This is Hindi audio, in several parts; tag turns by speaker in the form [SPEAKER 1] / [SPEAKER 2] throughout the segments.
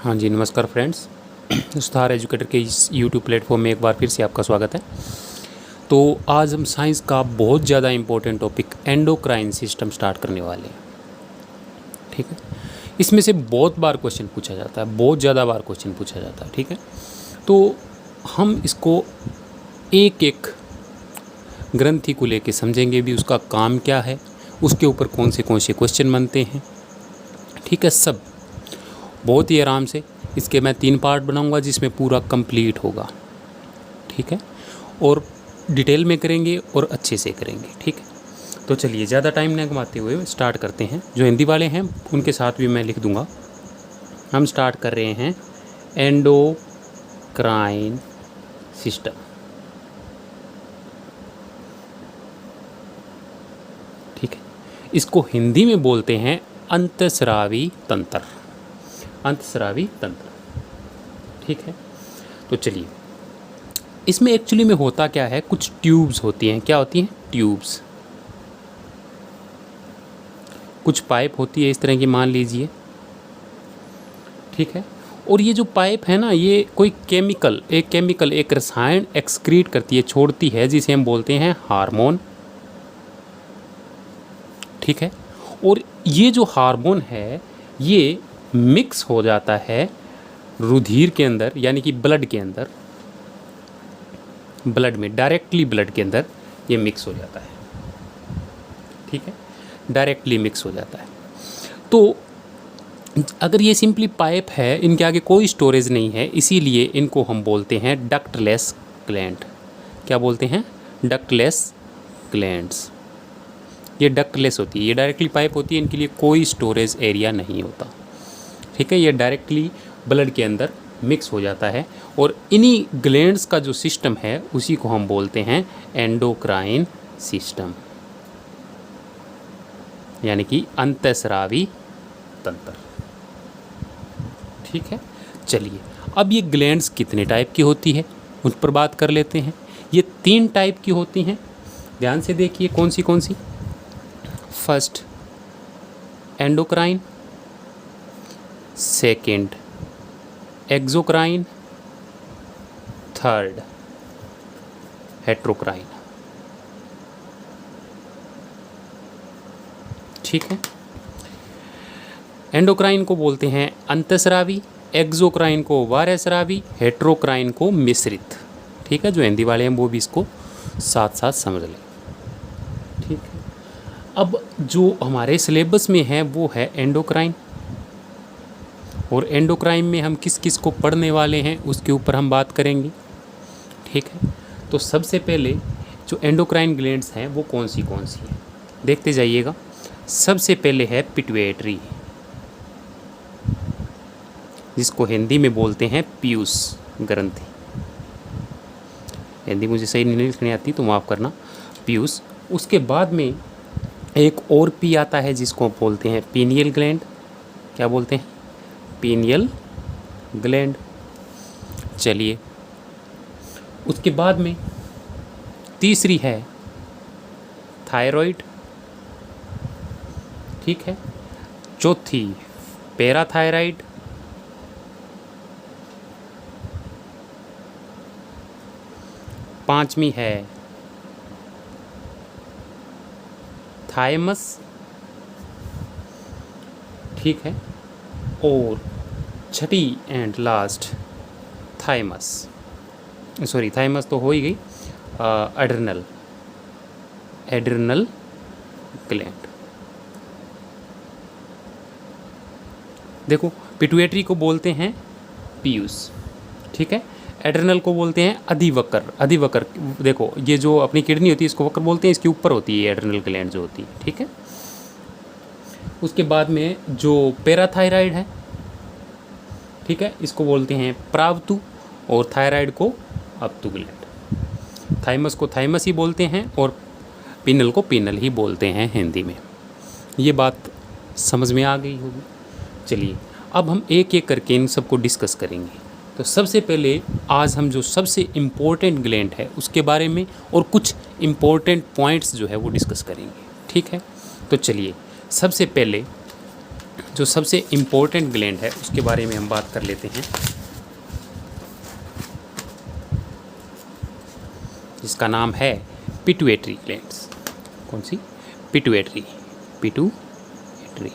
[SPEAKER 1] हाँ जी, नमस्कार फ्रेंड्स। स्टार एजुकेटर के इस यूट्यूब प्लेटफॉर्म में एक बार फिर से आपका स्वागत है। तो आज हम साइंस का बहुत ज़्यादा important topic endocrine system start करने वाले हैं। ठीक है, इसमें से बहुत बार क्वेश्चन पूछा जाता है, बहुत ज़्यादा बार क्वेश्चन पूछा जाता है। ठीक है, तो हम इसको एक एक ग्रंथि को लेके समझेंगे भी, उसका काम क्या है, उसके ऊपर कौन से क्वेश्चन बनते हैं। ठीक है, सब बहुत ही आराम से। इसके मैं 3 पार्ट बनाऊंगा जिसमें पूरा कंप्लीट होगा। ठीक है, और डिटेल में करेंगे और अच्छे से करेंगे। ठीक है, तो चलिए ज़्यादा टाइम न गंवाते हुए स्टार्ट करते हैं। जो हिंदी वाले हैं उनके साथ भी मैं लिख दूंगा। हम स्टार्ट कर रहे हैं एंडोक्राइन सिस्टम। ठीक है, इसको हिंदी में बोलते हैं अंतःस्रावी तंत्र। अंतःस्रावी तंत्र। ठीक है, तो चलिए इसमें एक्चुअली में होता क्या है, कुछ ट्यूब्स होती हैं। क्या होती हैं? ट्यूब्स। कुछ पाइप होती है इस तरह की, मान लीजिए। ठीक है, और ये जो पाइप है ना, ये कोई केमिकल एक रसायन एक्सक्रीट करती है, छोड़ती है, जिसे हम बोलते हैं हार्मोन। ठीक है, और ये जो हार्मोन है ये मिक्स हो जाता है रुधिर के अंदर, यानी कि ब्लड के अंदर, ब्लड में डायरेक्टली, ब्लड के अंदर ये मिक्स हो जाता है। ठीक है, डायरेक्टली मिक्स हो जाता है। तो अगर ये सिंपली पाइप है, इनके आगे कोई स्टोरेज नहीं है, इसीलिए इनको हम बोलते हैं डक्टलेस ग्लैंड। क्या बोलते हैं? Ductless glands. ये डक्टलेस होती है, ये डायरेक्टली पाइप होती है, इनके लिए कोई स्टोरेज एरिया नहीं होता। ठीक है, ये डायरेक्टली ब्लड के अंदर मिक्स हो जाता है, और इन्हीं ग्लैंड्स का जो सिस्टम है उसी को हम बोलते हैं एंडोक्राइन सिस्टम, यानी कि अंतःस्रावी तंत्र। ठीक है, चलिए अब ये ग्लैंड्स कितने टाइप की होती है उस पर बात कर लेते हैं। ये 3 टाइप की होती हैं। ध्यान से देखिए कौन सी। First endocrine, second exocrine, third heterocrine. ठीक है, एंडोक्राइन को बोलते हैं अंतःस्रावी, एक्सोक्राइन को वारस्रावी, हेट्रोक्राइन को मिश्रित। ठीक है, जो हिंदी वाले हैं वो भी इसको साथ साथ समझ लें। ठीक है, अब जो हमारे सिलेबस में है वो है एंडोक्राइन, और एंडोक्राइन में हम किस किस को पढ़ने वाले हैं उसके ऊपर हम बात करेंगे। ठीक है, तो सबसे पहले जो एंडोक्राइन ग्लैंड्स हैं वो कौन सी हैं देखते जाइएगा। सबसे पहले है पिट्यूटरी, जिसको हिंदी में बोलते हैं पीयूष ग्रंथि। हिंदी मुझे सही नहीं लिखनी आती तो माफ़ करना, पीयूष। उसके बाद में एक और पी आता है जिसको बोलते हैं पीनियल ग्लैंड। क्या बोलते हैं? Pineal gland. चलिए, उसके बाद में तीसरी है थायराइड। ठीक है, चौथी पैराथायराइड, पांचवी है थाइमस। ठीक है, और छठी and last thymus, sorry thymus तो हो ही गई, एड्रिनल ग्लैंड। देखो, पिट्यूटरी को बोलते हैं पीयूष। ठीक है, एड्रिनल को बोलते हैं अधिवक्र। देखो, ये जो अपनी किडनी होती है इसको वक्र बोलते हैं, इसके ऊपर होती है एड्रिनल ग्लैंड जो होती है। ठीक है, उसके बाद में जो पैराथायराइड है, ठीक है, इसको बोलते हैं प्रावतु, और थायराइड को अपतु ग्लैंड। थाइमस को थाइमस ही बोलते हैं और पीनल को पीनल ही बोलते हैं हिंदी में। ये बात समझ में आ गई होगी। चलिए अब हम एक एक करके इन सबको डिस्कस करेंगे। तो सबसे पहले आज हम जो सबसे इम्पोर्टेंट ग्लैंड है उसके बारे में और कुछ इम्पोर्टेंट पॉइंट्स जो है वो डिस्कस करेंगे। ठीक है, तो चलिए सबसे पहले जो सबसे इम्पोर्टेंट ग्लैंड है उसके बारे में हम बात कर लेते हैं, जिसका नाम है पिट्यूटरी ग्लैंड्स। कौन सी? पिट्यूटरी, पिट्यूटरी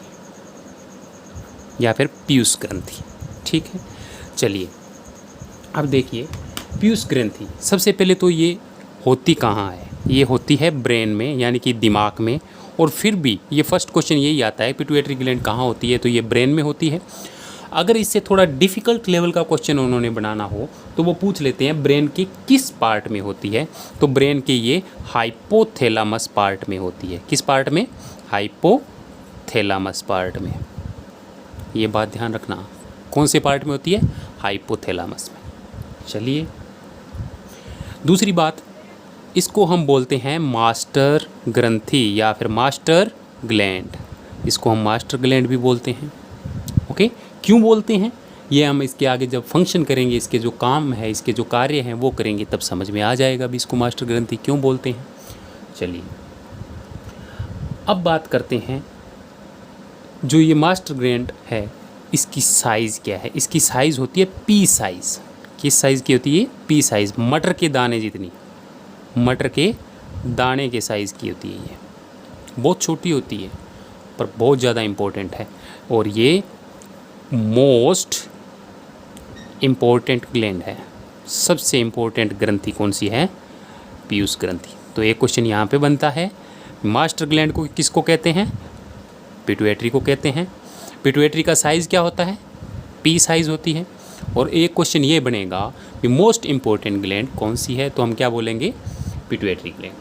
[SPEAKER 1] या फिर पीयूष ग्रंथि। ठीक है, चलिए अब देखिए पीयूष ग्रंथि सबसे पहले तो ये होती कहाँ है? ये होती है ब्रेन में, यानी कि दिमाग में। और फिर भी ये फर्स्ट क्वेश्चन यही आता है पिट्यूटरी ग्लैंड कहाँ होती है, तो ये ब्रेन में होती है। अगर इससे थोड़ा डिफ़िकल्ट लेवल का क्वेश्चन उन्होंने बनाना हो तो वो पूछ लेते हैं ब्रेन के किस पार्ट में होती है, तो ब्रेन के ये हाइपोथैलेमस पार्ट में होती है। किस पार्ट में? हाइपोथैलेमस पार्ट में। ये बात ध्यान रखना, कौन से पार्ट में होती है? हाइपोथैलेमस में। चलिए दूसरी बात, इसको हम बोलते हैं मास्टर ग्रंथि या फिर मास्टर ग्लैंड। इसको हम मास्टर ग्लैंड भी बोलते हैं। ओके, क्यों बोलते हैं ये हम इसके आगे जब फंक्शन करेंगे, इसके जो काम है, इसके जो कार्य हैं वो करेंगे, तब समझ में आ जाएगा भी इसको मास्टर ग्रंथि क्यों बोलते हैं। चलिए अब बात करते हैं जो ये मास्टर ग्लैंड है इसकी साइज़ क्या है। इसकी साइज़ होती है पी साइज़। किस साइज़ की होती है? पी साइज़, मटर के दाने जितनी, मटर के दाने के साइज़ की होती है। ये बहुत छोटी होती है पर बहुत ज़्यादा इम्पोर्टेंट है। और ये मोस्ट इम्पोर्टेंट ग्लैंड है। सबसे इम्पोर्टेंट ग्रंथि कौन सी है? पीयूष ग्रंथि। तो एक क्वेश्चन यहाँ पे बनता है, मास्टर ग्लैंड को किसको कहते हैं? पिट्यूटरी को कहते हैं। पिट्यूटरी का साइज़ क्या होता है? पी साइज़ होती है। और एक क्वेश्चन ये बनेगा कि मोस्ट इम्पोर्टेंट ग्लैंड कौन सी है, तो हम क्या बोलेंगे? Pituitary gland.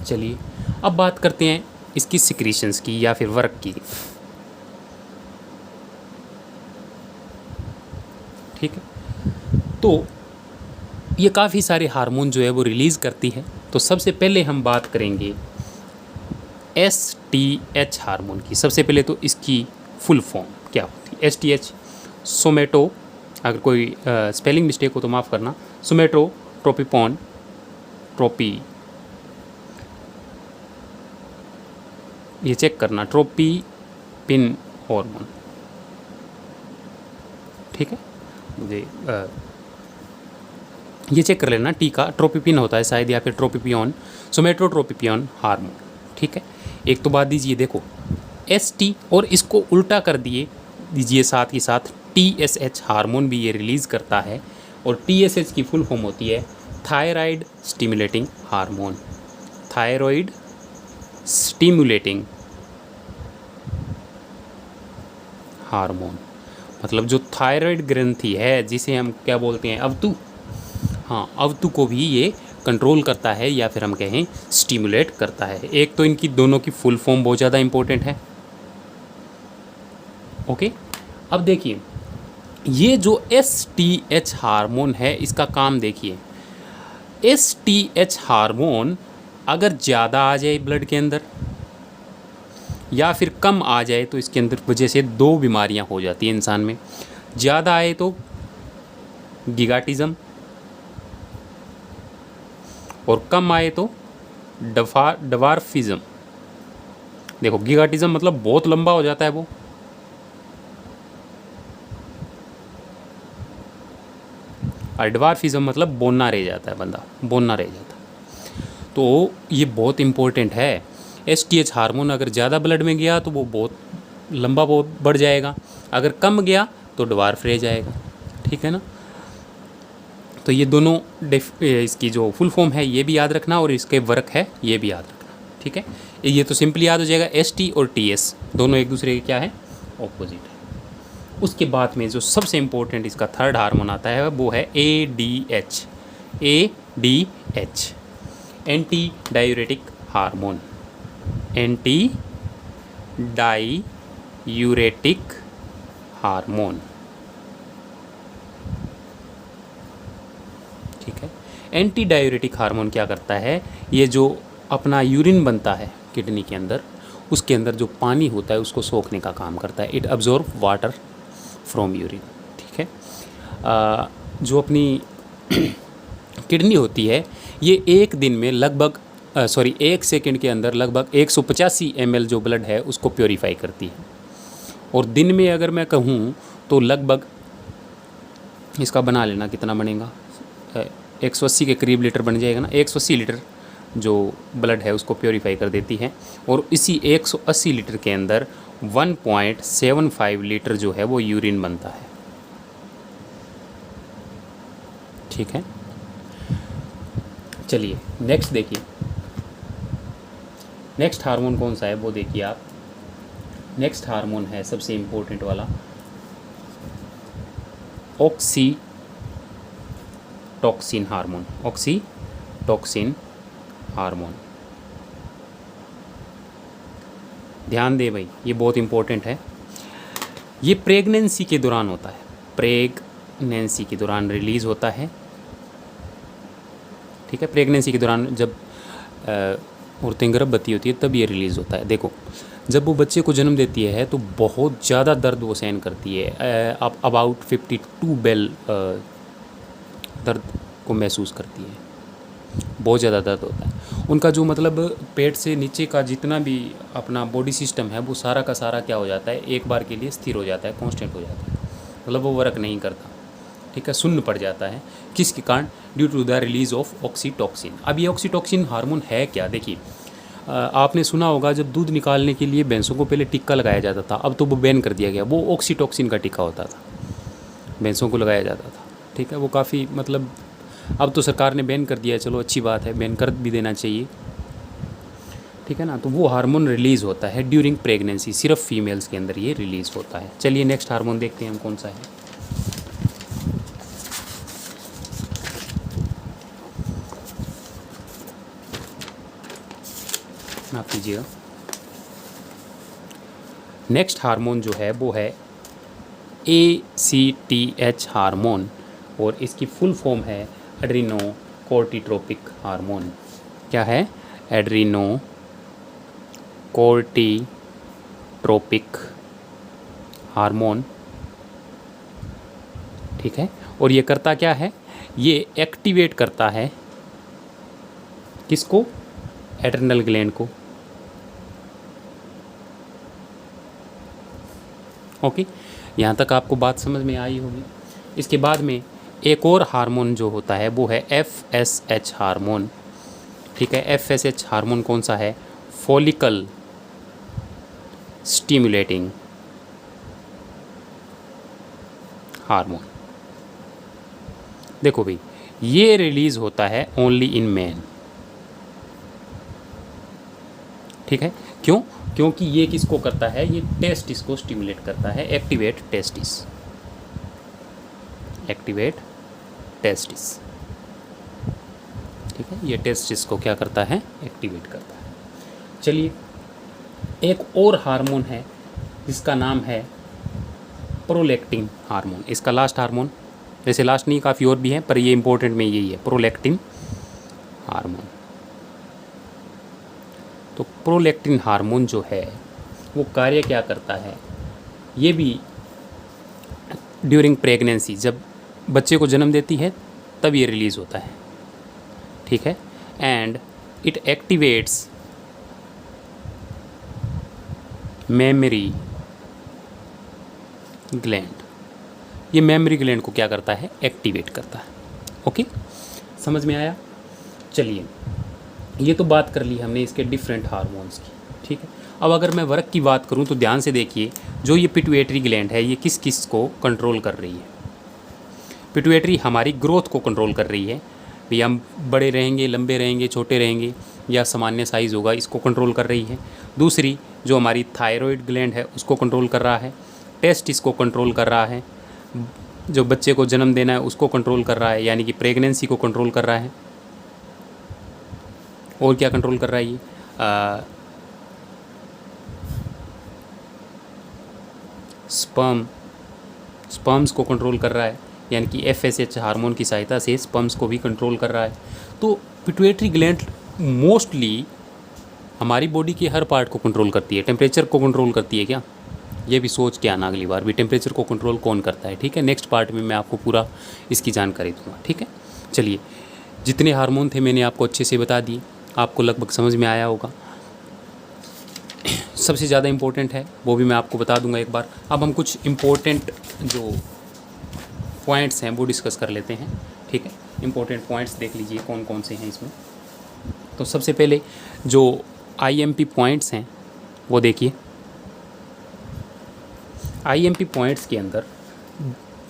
[SPEAKER 1] चलिए अब बात करते हैं इसकी सिक्रीशंस की या फिर वर्क की। ठीक है, तो ये काफ़ी सारे हार्मोन जो है वो रिलीज़ करती है। तो सबसे पहले हम बात करेंगे STH हार्मोन की। सबसे पहले तो इसकी फुल फॉर्म क्या होती है? STH सोमेटो, अगर कोई स्पेलिंग मिस्टेक हो तो माफ़ करना, सोमेटोट्रोपिन ट्रोपी, ये चेक करना, ट्रोपिन हार्मोन। ठीक है, मुझे ये चेक कर लेना, टी का ट्रोपिन होता है शायद, या फिर ट्रोपिपियन, सोमेटोट्रोपिन हार्मोन। ठीक है, एक तो बात दीजिए, देखो ST और इसको उल्टा कर दीजिए साथ ही साथ TSH हार्मोन भी ये रिलीज़ करता है। और TSH की फुल फॉर्म होती है thyroid stimulating hormone. Thyroid stimulating hormone मतलब जो थायराइड ग्रंथि है, जिसे हम क्या बोलते हैं? अवतु। हाँ, अवतु को भी ये कंट्रोल करता है या फिर हम कहें स्टिमुलेट करता है। एक तो इनकी दोनों की फुल फॉर्म बहुत ज़्यादा इंपॉर्टेंट है। ओके, अब देखिए ये जो STH हार्मोन है इसका काम देखिए। STH हार्मोन अगर ज़्यादा आ जाए ब्लड के अंदर या फिर कम आ जाए तो इसके अंदर वजह से दो बीमारियां हो जाती हैं इंसान में। ज़्यादा आए तो गिगाटिज़म और कम आए तो डवार्फिज़म। देखो गिगाटिज़म मतलब बहुत लंबा हो जाता है वो, और डवार्फिज़म मतलब बौना रह जाता है, बंदा बौना रह जाता है। तो ये बहुत इम्पोर्टेंट है। STH हार्मोन अगर ज़्यादा ब्लड में गया तो वो बहुत लंबा बहुत बढ़ जाएगा, अगर कम गया तो डवार्फ रह जाएगा। ठीक है ना, तो ये दोनों इसकी जो फुल फॉर्म है ये भी याद रखना और इसके वर्क है ये भी याद रखना। ठीक है, ये तो सिंपली याद हो जाएगा। ST और TS दोनों एक दूसरे के क्या है? ऑपोजिट है। उसके बाद में जो सबसे इम्पोर्टेंट इसका थर्ड हार्मोन आता है वो है ADH। ADH anti diuretic hormone. Anti diuretic hormone. ठीक है, एंटी डायूरेटिक हार्मोन क्या करता है? ये जो अपना यूरिन बनता है किडनी के अंदर, उसके अंदर जो पानी होता है उसको सोखने का काम करता है। It absorb water from urine. ठीक है, जो अपनी किडनी होती है ये एक दिन में लगभग 1 सेकंड के अंदर लगभग 185 ml जो ब्लड है उसको प्योरीफाई करती है। और दिन में अगर मैं कहूँ तो लगभग इसका बना लेना, कितना बनेगा, 180 के करीब लीटर बन जाएगा ना। 180 लीटर जो ब्लड है उसको प्योरीफाई कर देती है, और इसी 180 लीटर के अंदर 1.75 लीटर जो है वो यूरिन बनता है। ठीक है, चलिए नेक्स्ट देखिए, नेक्स्ट हार्मोन कौन सा है वो देखिए आप। नेक्स्ट हार्मोन है सबसे इम्पोर्टेंट वाला, ऑक्सीटॉक्सिन हार्मोन। ऑक्सीटॉक्सिन हार्मोन, ध्यान दे भाई, ये बहुत इम्पोर्टेंट है। ये प्रेगनेंसी के दौरान होता है, प्रेगनेंसी के दौरान रिलीज़ होता है। ठीक है, प्रेगनेंसी के दौरान जब औरतें गर्भवती होती है तब ये रिलीज़ होता है। देखो, जब वो बच्चे को जन्म देती है तो बहुत ज़्यादा दर्द वो सहन करती है, आप अबाउट 52 बेल दर्द को महसूस करती है, बहुत ज़्यादा दर्द होता है। उनका जो मतलब पेट से नीचे का जितना भी अपना बॉडी सिस्टम है वो सारा का सारा क्या हो जाता है, एक बार के लिए स्थिर हो जाता है, कांस्टेंट हो जाता है, मतलब वो वर्क नहीं करता। ठीक है, शून्य पड़ जाता है। किसके कारण? Due to the release of oxytocin. अब ये ऑक्सीटॉक्सिन हार्मोन है क्या? देखिए, आपने सुना होगा जब दूध निकालने के लिए भैंसों को पहले टिक्का लगाया जाता था, अब तो वो बैन कर दिया गया, वो ऑक्सीटॉक्सिन का टिक्का होता था, भैंसों को लगाया जाता था। ठीक है, वो काफ़ी मतलब अब तो सरकार ने बैन कर दिया है, चलो अच्छी बात है, बैन कर भी देना चाहिए। ठीक है ना, तो वो हार्मोन रिलीज़ होता है ड्यूरिंग प्रेगनेंसी, सिर्फ फीमेल्स के अंदर ये रिलीज़ होता है। चलिए नेक्स्ट हार्मोन देखते हैं हम कौन सा है। माफ कीजिएगा, नेक्स्ट हार्मोन जो है वो है ACTH हार्मोन, और इसकी फुल फॉर्म है एड्रीनो कोर्टिट्रोपिक हार्मोन। क्या है? Adrenocorticotropic hormone. ठीक है, और ये करता क्या है? ये एक्टिवेट करता है किसको? एड्रिनल ग्लैंड को। ओके, यहाँ तक आपको बात समझ में आई होगी। इसके बाद में एक और हार्मोन जो होता है वो है FSH हार्मोन। ठीक है, FSH हार्मोन कौन सा है? Follicle stimulating hormone. देखो भाई, ये रिलीज होता है ओनली इन मैन। ठीक है, क्यों? क्योंकि ये किसको करता है? ये टेस्टिस को स्टिमुलेट करता है, एक्टिवेट टेस्टिस, एक्टिवेट टेस्टिस। ठीक है, ये टेस्टिस को क्या करता है? एक्टिवेट करता है। चलिए, एक और हार्मोन है जिसका नाम है प्रोलैक्टिन हार्मोन। इसका लास्ट हार्मोन, वैसे लास्ट नहीं, काफ़ी और भी हैं, पर ये इंपॉर्टेंट में यही है, प्रोलैक्टिन हार्मोन। तो प्रोलैक्टिन हार्मोन जो है वो कार्य क्या करता है? ये भी ड्यूरिंग प्रेगनेंसी, जब बच्चे को जन्म देती है तब ये रिलीज़ होता है। ठीक है, and it activates memory gland. ये मेमोरी ग्लैंड को क्या करता है? एक्टिवेट करता है। ओके, समझ में आया? चलिए, ये तो बात कर ली हमने इसके डिफरेंट हार्मोन्स की। ठीक है, अब अगर मैं वर्क की बात करूं तो ध्यान से देखिए, जो ये पिट्यूटरी ग्लैंड है ये किस किस को कंट्रोल कर रही है? पिट्यूटरी हमारी ग्रोथ को कंट्रोल कर रही है, भी हम बड़े रहेंगे, लंबे रहेंगे, छोटे रहेंगे या सामान्य साइज़ होगा, इसको कंट्रोल कर रही है। दूसरी जो हमारी थायराइड ग्लैंड है उसको कंट्रोल कर रहा है, टेस्टिस को कंट्रोल कर रहा है, जो बच्चे को जन्म देना है उसको कंट्रोल कर रहा है, यानी कि प्रेगनेंसी को कंट्रोल कर रहा है। और क्या कंट्रोल कर रहा है ये? स्पर्म्स को कंट्रोल कर रहा है, यानी कि FSH हार्मोन की सहायता से स्पर्म्स को भी कंट्रोल कर रहा है। तो पिट्यूटरी ग्लैंड मोस्टली हमारी बॉडी के हर पार्ट को कंट्रोल करती है। टेम्परेचर को कंट्रोल करती है क्या? ये भी सोच के आना अगली बार भी, टेम्परेचर को कंट्रोल कौन करता है। ठीक है, नेक्स्ट पार्ट में मैं आपको पूरा इसकी जानकारी दूंगा। ठीक है, चलिए, जितने हार्मोन थे मैंने आपको अच्छे से बता दिए, आपको लगभग समझ में आया होगा। सबसे ज़्यादा इम्पोर्टेंट है, वो भी मैं आपको बता दूंगा एक बार। अब हम कुछ इम्पोर्टेंट जो पॉइंट्स हैं वो डिस्कस कर लेते हैं, ठीक है। इम्पोर्टेंट पॉइंट्स देख लीजिए कौन कौन से हैं इसमें। तो सबसे पहले जो आईएमपी पॉइंट्स हैं वो देखिए। आईएमपी पॉइंट्स के अंदर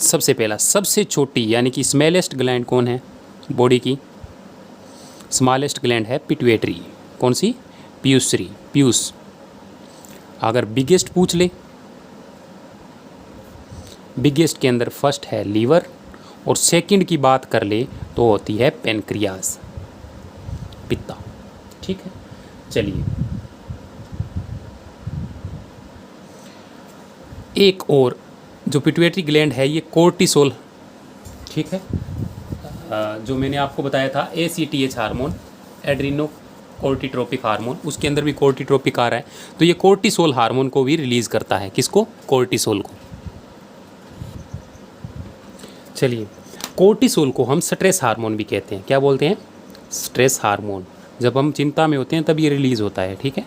[SPEAKER 1] सबसे पहला, सबसे छोटी यानी कि स्मॉलेस्ट ग्लैंड कौन है बॉडी की? स्मॉलेस्ट ग्लैंड है पिट्यूटरी। कौन सी? पीयूषरी, पीयूष। अगर बिगेस्ट पूछ ले, बिगेस्ट के अंदर फर्स्ट है लीवर, और सेकंड की बात कर ले तो होती है पेनक्रियास, पित्ता, ठीक है। चलिए एक और जो पिट्यूटरी ग्लैंड है ये कोर्टिसोल, ठीक है। जो मैंने आपको बताया था ACTH हार्मोन, एड्रीनो कोर्टिट्रोपिक हार्मोन, उसके अंदर भी कोर्टिट्रोपिक आ रहा है, तो ये कोर्टिसोल हार्मोन को भी रिलीज़ करता है। किसको? कोर्टिसोल को। चलिए कोर्टिसोल को हम स्ट्रेस हार्मोन भी कहते हैं। क्या बोलते हैं? Stress hormone. जब हम चिंता में होते हैं तब ये रिलीज़ होता है, ठीक है।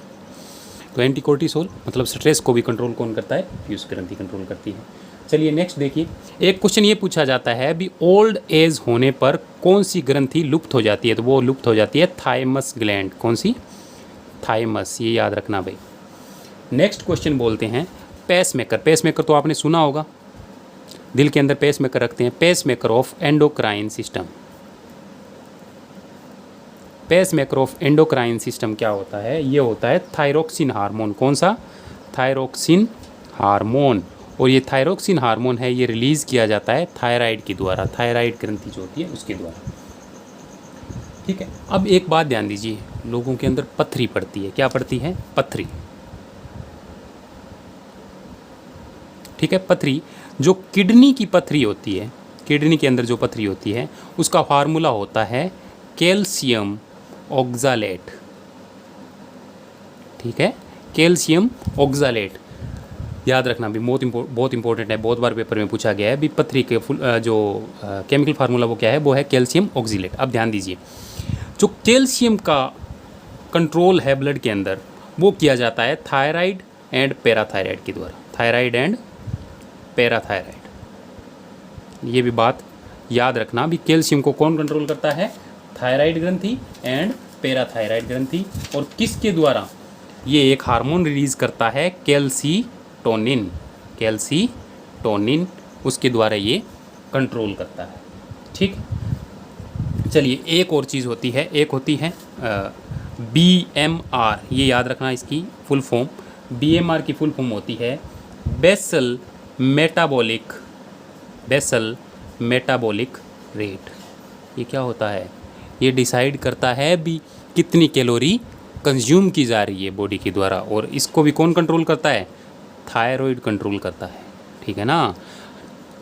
[SPEAKER 1] तो एंटी कोर्टिसोल मतलब स्ट्रेस को भी कंट्रोल कौन करता है? पीयूष ग्रंथि कंट्रोल करती है। चलिए नेक्स्ट देखिए, एक क्वेश्चन ये पूछा जाता है अभी ओल्ड एज होने पर कौन सी ग्रंथि लुप्त हो जाती है? तो वो लुप्त हो जाती है थाइमस ग्लैंड। कौन सी? थाइमस, ये याद रखना भाई। नेक्स्ट क्वेश्चन बोलते हैं पेसमेकर। पेसमेकर तो आपने सुना होगा, दिल के अंदर पेसमेकर रखते हैं। Pacemaker of endocrine system. Pacemaker of endocrine system क्या होता है? ये होता है थायरोक्सिन हार्मोन। कौन सा? Thyroxine hormone. और ये थायरोक्सिन हार्मोन है, ये रिलीज़ किया जाता है थायराइड के द्वारा, थायराइड ग्रंथि जो होती है उसके द्वारा, ठीक है। अब एक बात ध्यान दीजिए, लोगों के अंदर पथरी पड़ती है। क्या पड़ती है? पथरी, ठीक है। पथरी, जो किडनी की पथरी होती है, किडनी के अंदर जो पथरी होती है उसका फार्मूला होता है कैल्शियम ऑक्सालेट, ठीक है। कैल्शियम ऑक्सालेट याद रखना भी, बहुत इंपॉर्टेंट है, बहुत बार पेपर में पूछा गया है भी। पथरी के जो केमिकल फार्मूला वो क्या है? वो है कैल्शियम ऑक्सालेट। अब ध्यान दीजिए, जो कैल्शियम का कंट्रोल है ब्लड के अंदर वो किया जाता है थायराइड एंड पैराथायराइड के द्वारा। थायराइड एंड पैराथायराइड, ये भी बात याद रखना भी। कैल्शियम को कौन कंट्रोल करता है? थायराइड ग्रंथि एंड पैराथायराइड ग्रंथि। और किसके द्वारा? ये एक हार्मोन रिलीज करता है कैल्सीटोनिन, कैल्सीटोनिन, उसके द्वारा ये कंट्रोल करता है, ठीक। चलिए एक और चीज़ होती है, एक होती है BMR, ये याद रखना इसकी फुल फॉर्म। BMR की फुल फॉर्म होती है बेसल मेटाबॉलिक रेट। ये क्या होता है? ये डिसाइड करता है भी कितनी कैलोरी कंज्यूम की जा रही है बॉडी के द्वारा, और इसको भी कौन कंट्रोल करता है? थायराइड कंट्रोल करता है, ठीक है ना।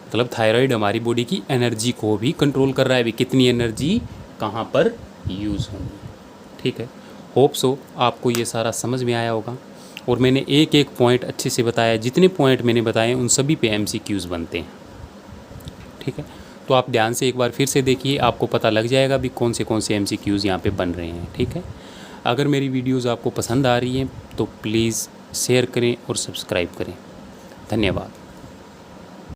[SPEAKER 1] मतलब थायराइड हमारी बॉडी की एनर्जी को भी कंट्रोल कर रहा है भी, कितनी एनर्जी कहाँ पर यूज़ होनी है, ठीक है। होप सो आपको ये सारा समझ में आया होगा, और मैंने एक एक पॉइंट अच्छे से बताया। जितने पॉइंट मैंने बताए उन सभी पे MCQs बनते हैं, ठीक है। तो आप ध्यान से एक बार फिर से देखिए, आपको पता लग जाएगा भी कौन से MCQs यहाँ पे बन रहे हैं, ठीक है। अगर मेरी वीडियोज़ आपको पसंद आ रही हैं तो प्लीज़ शेयर करें और सब्सक्राइब करें। धन्यवाद।